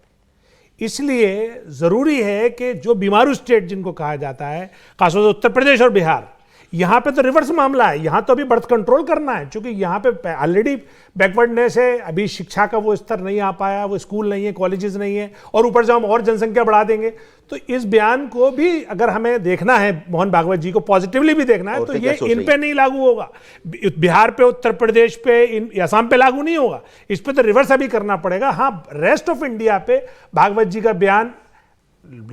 इसलिए जरूरी है कि जो बीमारू स्टेट जिनको कहा जाता है, खासतौर से उत्तर प्रदेश और बिहार, यहाँ पे तो रिवर्स मामला है। यहाँ तो अभी बर्थ कंट्रोल करना है, क्योंकि यहाँ पे ऑलरेडी बैकवर्डनेस है, अभी शिक्षा का वो स्तर नहीं आ पाया, वो स्कूल नहीं है, कॉलेजेस नहीं है, और ऊपर जब हम और जनसंख्या बढ़ा देंगे तो इस बयान को भी अगर हमें देखना है, मोहन भागवत जी को पॉजिटिवली भी देखना है, तो ये इन पे नहीं लागू होगा, बिहार पे, उत्तर प्रदेश पे, असम पे लागू नहीं होगा। इस पे तो रिवर्स अभी करना पड़ेगा। हाँ, रेस्ट ऑफ इंडिया पे भागवत जी का बयान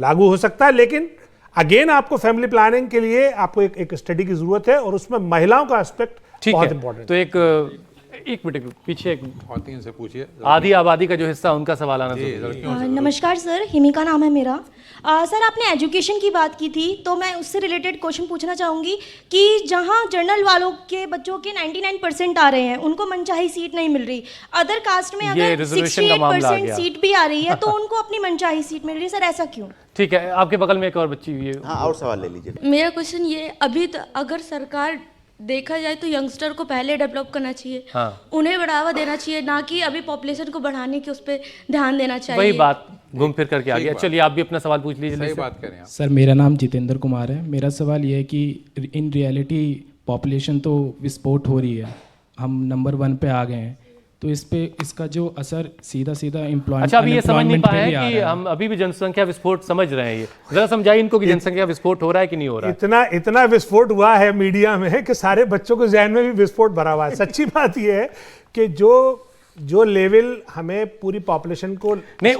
लागू हो सकता है, लेकिन अगेन आपको फैमिली प्लानिंग के लिए आपको एक स्टडी की जरूरत है, और उसमें महिलाओं का एस्पेक्ट बहुत इंपॉर्टेंट। तो एक मिनट पीछे एक खातून से पूछिए, आधी आबादी का जो हिस्सा उनका सवाल आना चाहिए। नमस्कार सर, हिमिका नाम है मेरा। सर आपने एजुकेशन की बात की थी, तो मैं उससे रिलेटेड क्वेश्चन पूछना चाहूँगी कि जहाँ जनरल वालों के बच्चों के 99% आ रहे हैं, उनको मनचाही सीट नहीं मिल रही, अदर कास्ट में अगर 68% सीट भी आ रही है तो उनको अपनी मनचाही सीट मिल रही है, सर ऐसा क्यों? ठीक है, आपके बगल में एक और बच्ची हुई है। हाँ, और सवाल ले लीजिए। मेरा क्वेश्चन ये, अभी तो अगर सरकार देखा जाए तो यंगस्टर को पहले डेवलप करना चाहिए। हाँ। उन्हें बढ़ावा देना चाहिए, ना कि अभी पॉपुलेशन को बढ़ाने के उस पर ध्यान देना चाहिए। वही बात घूम फिर करके आ गया। चलिए आप भी अपना सवाल पूछ लीजिए। सही बात करें आप। सर मेरा नाम जितेंद्र कुमार है। मेरा सवाल ये है कि इन रियलिटी पॉपुलेशन तो विस्फोट हो रही है, हम नंबर 1 पे आ गए हैं, तो इस पे इसका जो असर सीधा एम्प्लॉयमेंट। अच्छा, अभी ये समझ नहीं पाए हैं कि हम अभी भी जनसंख्या विस्फोट समझ रहे हैं। ये जरा समझाइए इनको कि जनसंख्या विस्फोट हो रहा है कि नहीं हो रहा है। इतना विस्फोट हुआ है मीडिया में कि सारे बच्चों के जहन में भी विस्फोट भरा हुआ है। सच्ची बात ये है कि जो लेवल हमें पूरी पॉपुलेशन को नहीं,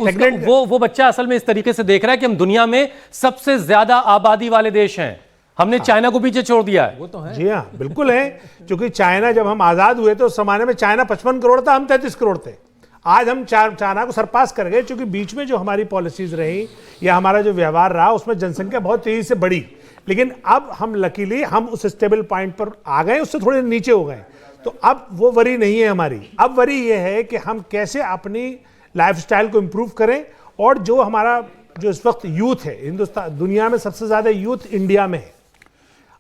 वो बच्चा असल में इस तरीके से देख रहा है कि हम दुनिया में सबसे ज्यादा आबादी वाले देश हैं, हमने चाइना को पीछे छोड़ दिया है। वो तो है। जी हाँ, बिल्कुल है। क्योंकि चाइना, जब हम आजाद हुए तो उस जमाने में चाइना 55 करोड़ था, हम 33 करोड़ थे। आज हम चाइना को सरपास कर गए, क्योंकि बीच में जो हमारी पॉलिसीज रही या हमारा जो व्यवहार रहा, उसमें जनसंख्या बहुत तेजी से बढ़ी। लेकिन अब हम लकीली हम उस स्टेबल पॉइंट पर आ गए, उससे थोड़े नीचे हो गए। तो अब वो वरी नहीं है हमारी। अब वरी ये है कि हम कैसे अपनी लाइफस्टाइल को इम्प्रूव करें, और जो हमारा जो इस वक्त यूथ है, हिंदुस्तान दुनिया में सबसे ज्यादा यूथ इंडिया में है।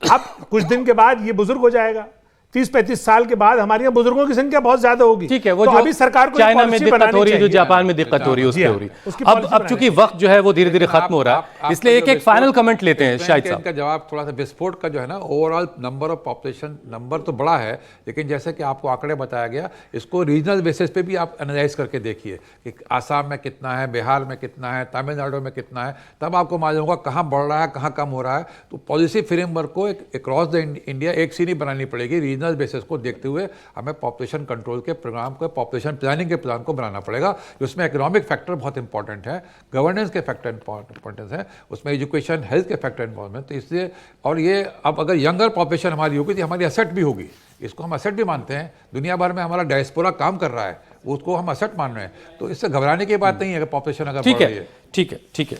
अब कुछ दिन के बाद ये बुजुर्ग हो जाएगा, 30-35 साल के बाद हमारे यहाँ बुजुर्गों की संख्या बहुत ज्यादा होगी। ठीक है, वो तो जो अभी सरकार को चाइना में दिक्कत हो रही है, जो जापान में दिक्कत हो रही है, उसकी हो रही है। अब चूंकि वक्त जो है वो धीरे धीरे खत्म हो रहा है, इसलिए एक फाइनल कमेंट लेते हैं शायद साहब। इनका जवाब थोड़ा सा, विस्फोट का जो है ना, overall number of population number तो बड़ा है, लेकिन जैसे कि आपको आंकड़े बताया गया, इसको रीजनल बेसिस पे भी आप एनालाइज करके देखिए कि आसाम में कितना है, बिहार में कितना है, तमिलनाडु में कितना है, तब आपको मालूम होगा कहाँ बढ़ रहा है, कहाँ कम हो रहा है। तो पॉलिसी फ्रेमवर्क को अक्रॉस द इंडिया एक सी नहीं बनानी पड़ेगी, रीजनल बिजनेस बेसिस को देखते हुए हमें पॉपुलेशन कंट्रोल के प्रोग्राम को, पॉपुलेशन प्लानिंग के प्लान को बनाना पड़ेगा। उसमें इकोनॉमिक फैक्टर बहुत इंपॉर्टेंट है, गवर्नेंस के फैक्टर इंपॉर्टेंस है, उसमें एजुकेशन हेल्थ के फैक्टर इंपॉर्टेंट। तो इसलिए और ये अब अगर यंगर पॉपुलेशन हमारी होगी तो हमारी एसेट भी होगी, इसको हम एसेट भी मानते हैं। दुनिया भर में हमारा डायस्पोरा काम कर रहा है, उसको हम एसेट मान रहे हैं। तो इससे घबराने की बात नहीं है अगर पॉपुलेशन अगर बढ़ रही है। ठीक है।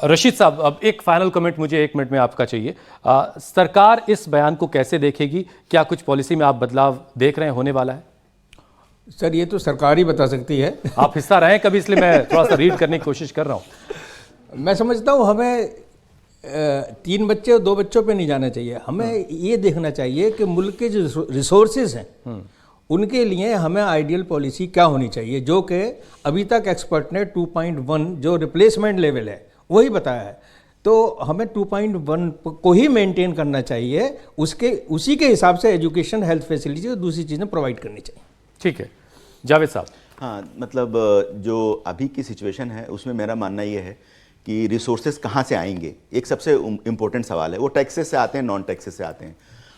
रशीद साहब, अब एक फाइनल कमेंट मुझे 1 मिनट में आपका चाहिए। सरकार इस बयान को कैसे देखेगी? क्या कुछ पॉलिसी में आप बदलाव देख रहे हैं होने वाला है? सर ये तो सरकार ही बता सकती है। आप हिस्सा रहे हैं कभी, इसलिए मैं थोड़ा सा रीड करने की कोशिश कर रहा हूँ। मैं समझता हूँ हमें 3 बच्चे और 2 बच्चों पे नहीं जाना चाहिए। हमें ये देखना चाहिए कि मुल्क के जो रिसोर्सेज हैं उनके लिए हमें आइडियल पॉलिसी क्या होनी चाहिए, जो कि अभी तक एक्सपर्ट ने 2.1 जो रिप्लेसमेंट लेवल है वही बताया है। तो हमें 2.1 को ही मेंटेन करना चाहिए, उसी के हिसाब से एजुकेशन, हेल्थ फैसिलिटी और दूसरी चीज़ें प्रोवाइड करनी चाहिए। ठीक है, जावेद साहब। हाँ, मतलब जो अभी की सिचुएशन है उसमें मेरा मानना ये है कि रिसोर्सेज कहाँ से आएंगे, एक सबसे इम्पोर्टेंट सवाल है। वो टैक्सेस से आते हैं, नॉन टैक्सेस से आते हैं।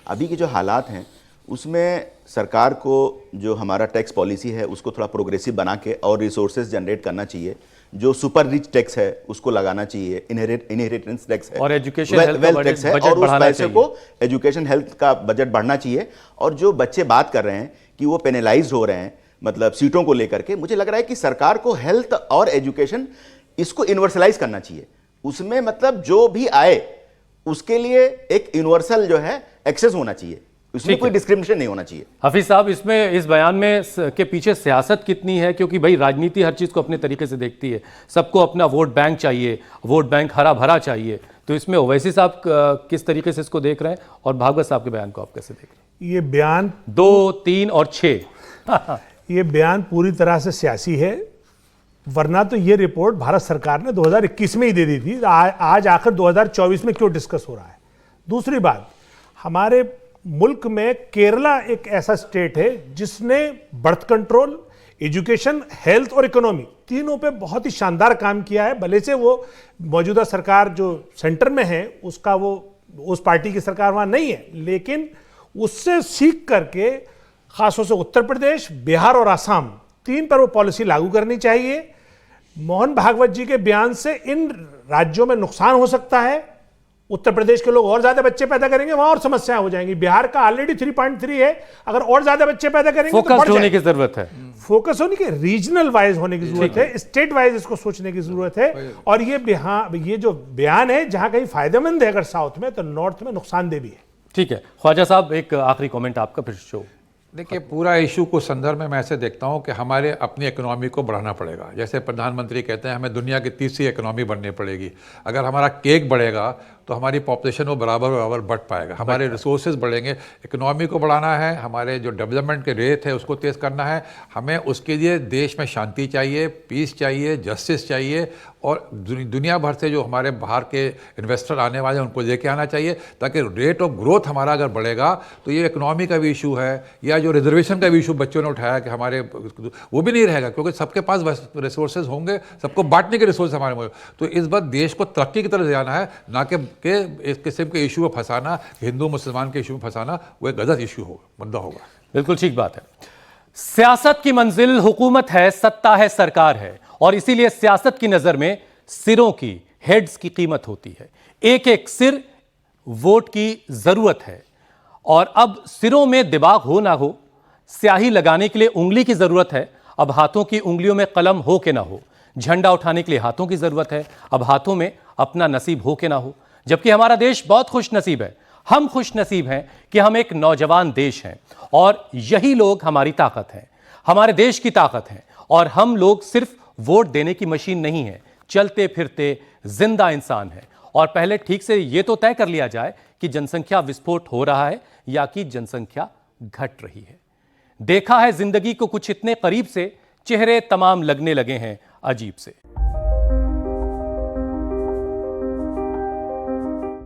अभी के जो हालात हैं उसमें सरकार को जो हमारा टैक्स पॉलिसी है उसको थोड़ा प्रोग्रेसिव बना के और रिसोर्सेज जनरेट करना चाहिए। जो सुपर रिच टैक्स है उसको लगाना चाहिए, इनहेरिटेंस टैक्स है और एजुकेशन वेल्थ टैक्स है, और उस पैसे को एजुकेशन हेल्थ का बजट बढ़ना चाहिए। और जो बच्चे बात कर रहे हैं कि वो पेनलाइज हो रहे हैं मतलब सीटों को लेकर के, मुझे लग रहा है कि सरकार को हेल्थ और एजुकेशन इसको यूनिवर्सलाइज करना चाहिए। उसमें मतलब जो भी आए उसके लिए एक यूनिवर्सल जो है एक्सेस होना चाहिए, उसमें कोई डिस्क्रिमिनेशन नहीं होना चाहिए। हफीज साहब, इसमें इस बयान में के पीछे सियासत कितनी है? क्योंकि भाई राजनीति हर चीज को अपने तरीके से देखती है, सबको अपना वोट बैंक चाहिए, वोट बैंक हरा भरा चाहिए। तो इसमें ओवैसी साहब किस तरीके से इसको देख रहे हैं और भागवत साहब के बयान को आप कैसे देख रहे हैं? ये बयान 2, 3 और 6 ये बयान पूरी तरह से सियासी है, वरना तो ये रिपोर्ट भारत सरकार ने 2021 में ही दे दी थी। आज आखिर 2024 में क्यों डिस्कस हो रहा है? दूसरी बात, हमारे मुल्क में केरला एक ऐसा स्टेट है जिसने बर्थ कंट्रोल, एजुकेशन, हेल्थ और इकोनॉमी तीनों पे बहुत ही शानदार काम किया है। भले से वो मौजूदा सरकार जो सेंटर में है उसका वो उस पार्टी की सरकार वहाँ नहीं है, लेकिन उससे सीख करके खासतौर से उत्तर प्रदेश, बिहार और आसाम 3 पर वो पॉलिसी लागू करनी चाहिए। मोहन भागवत जी के बयान से इन राज्यों में नुकसान हो सकता है। उत्तर प्रदेश के लोग और ज्यादा बच्चे पैदा करेंगे, वहां और समस्याएं हो जाएंगी। बिहार का ऑलरेडी 3.3 है, अगर और ज्यादा बच्चे पैदा करेंगे फोकस होने की जरूरत है, फोकस होने की, रीजनल वाइज होने की जरूरत है, स्टेट वाइज इसको सोचने की जरूरत है। और ये जो बयान है जहां कहीं फायदेमंद है अगर साउथ में, तो नॉर्थ में नुकसानदेह भी है। ठीक है, ख्वाजा साहब एक आखिरी कमेंट आपका फिर शो। देखिए, पूरा इशू को संदर्भ में मैं ऐसे देखता हूँ कि हमारे अपनी इकोनॉमी को बढ़ाना पड़ेगा। जैसे प्रधानमंत्री कहते हैं हमें दुनिया की तीसरी इकोनॉमी बननी पड़ेगी। अगर हमारा केक बढ़ेगा तो हमारी पॉपुलेशन वो बराबर बढ़ पाएगा, हमारे रिसोर्सेज बढ़ेंगे। इकोनॉमी को बढ़ाना है, हमारे जो डेवलपमेंट के रेट है उसको तेज़ करना है। हमें उसके लिए देश में शांति चाहिए, पीस चाहिए, जस्टिस चाहिए, और दुनिया भर से जो हमारे बाहर के इन्वेस्टर आने वाले हैं उनको लेके आना चाहिए, ताकि रेट ऑफ ग्रोथ हमारा अगर बढ़ेगा तो ये इकोनॉमी का भी इशू है, या जो रिजर्वेशन का भी इशू बच्चों ने उठाया कि हमारे वो भी नहीं रहेगा, क्योंकि सबके पास रिसोर्सेज होंगे, सबको बांटने के रिसोर्स हमारे में। तो इस बार देश को तरक्की की तरफ ले जाना है, ना कि इस किस्म के इशू में फंसाना, हिंदू मुसलमान के इशू में फंसाना, वो एक गलत इशू होगा, मुद्दा होगा। बिल्कुल ठीक बात है। सियासत की मंजिल हुकूमत है, सत्ता है, सरकार है, और इसीलिए सियासत की नजर में सिरों की, हेड्स की कीमत होती है। एक एक सिर वोट की जरूरत है, और अब सिरों में दिमाग हो ना हो, स्याही लगाने के लिए उंगली की जरूरत है, अब हाथों की उंगलियों में कलम हो के ना हो। झंडा उठाने के लिए हाथों की जरूरत है, अब हाथों में अपना नसीब हो के ना हो। जबकि हमारा देश बहुत खुश नसीब है, हम खुश नसीब हैं कि हम एक नौजवान देश हैं, और यही लोग हमारी ताकत हैं, हमारे देश की ताकत हैं। और हम लोग सिर्फ वोट देने की मशीन नहीं है, चलते फिरते जिंदा इंसान है। और पहले ठीक से ये तो तय कर लिया जाए कि जनसंख्या विस्फोट हो रहा है या कि जनसंख्या घट रही है। देखा है जिंदगी को कुछ इतने करीब से, चेहरे तमाम लगने लगे हैं अजीब से।